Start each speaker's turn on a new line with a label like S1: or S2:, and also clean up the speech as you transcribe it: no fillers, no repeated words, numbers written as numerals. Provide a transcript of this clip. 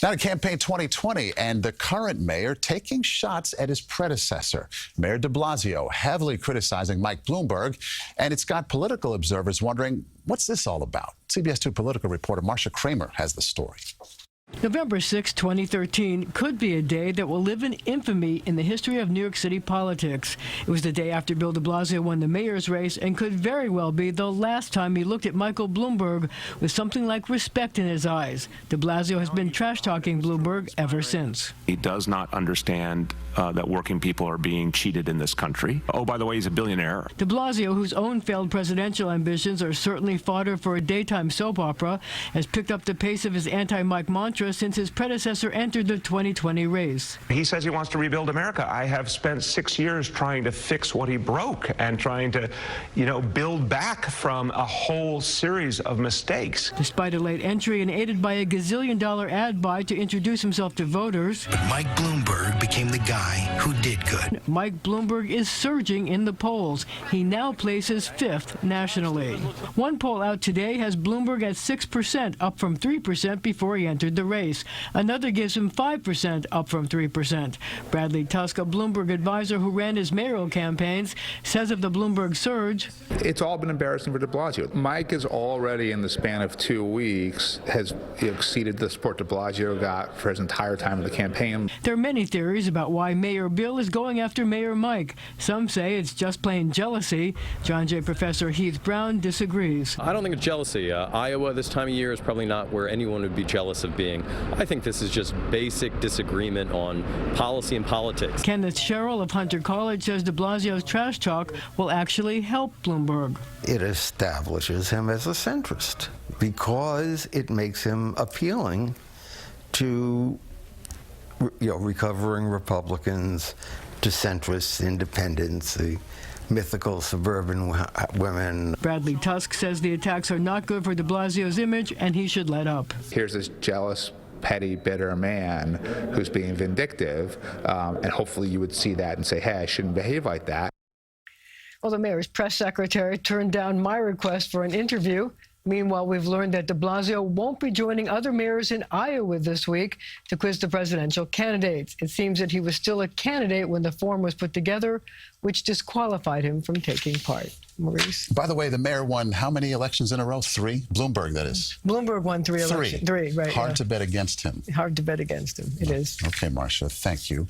S1: Now to campaign 2020 and the current mayor taking shots at his predecessor. Mayor De Blasio heavily criticizing Mike Bloomberg, and it's got political observers wondering, what's this all about? CBS 2 political reporter Marcia Kramer has the story.
S2: November 6, 2013 could be a day that will live in infamy in the history of New York City politics. It was the day after Bill de Blasio won the mayor's race and could very well be the last time he looked at Michael Bloomberg with something like respect in his eyes. De Blasio has been trash-talking Bloomberg ever since.
S3: He does not understand that working people are being cheated in this country. Oh, by the way, he's a billionaire.
S2: De Blasio, whose own failed presidential ambitions are certainly fodder for a daytime soap opera, has picked up the pace of his anti-Mike mantra since his predecessor entered the 2020 race.
S4: He says he wants to rebuild America. I have spent 6 years trying to fix what he broke and trying to, build back from a whole series of mistakes.
S2: Despite a late entry and aided by a gazillion-dollar ad buy to introduce himself to voters,
S5: but Mike Bloomberg became the guy who did good.
S2: Mike Bloomberg is surging in the polls. He now places 5th nationally. One poll out today has Bloomberg at 6%, up from 3% before he entered the race. Another gives him 5%, up from 3%. Bradley Tusk, a Bloomberg advisor who ran his mayoral campaigns, says of the Bloomberg surge,
S6: it's all been embarrassing for de Blasio. Mike is already, in the span of 2 weeks, has exceeded the support de Blasio got for his entire time in the campaign.
S2: There are many theories about why Mayor Bill is going after Mayor Mike. Some say it's just plain jealousy. John Jay professor Heath Brown disagrees.
S7: I don't think it's jealousy. Iowa this time of year is probably not where anyone would be jealous of being. I think this is just basic disagreement on policy and politics.
S2: Kenneth Sherrill of Hunter College says de Blasio's trash talk will actually help Bloomberg.
S8: It establishes him as a centrist because it makes him appealing to recovering Republicans, to centrists, independents, the mythical suburban women.
S2: Bradley Tusk says the attacks are not good for de Blasio's image and he should let up.
S6: Here's this jealous, petty, bitter man who's being vindictive, and hopefully you would see that and say, hey, I shouldn't behave like that.
S2: Well, the mayor's press secretary turned down my request for an interview. Meanwhile, we've learned that de Blasio won't be joining other mayors in Iowa this week to quiz the presidential candidates. It seems that he was still a candidate when the form was put together, which disqualified him from taking part. Maurice?
S1: By the way, the mayor won how many elections in a row? 3? Bloomberg, that is.
S2: Bloomberg won 3 elections. 3, right.
S1: Hard to bet against him.
S2: Hard to bet against him. It is.
S1: Okay, Marcia, thank you.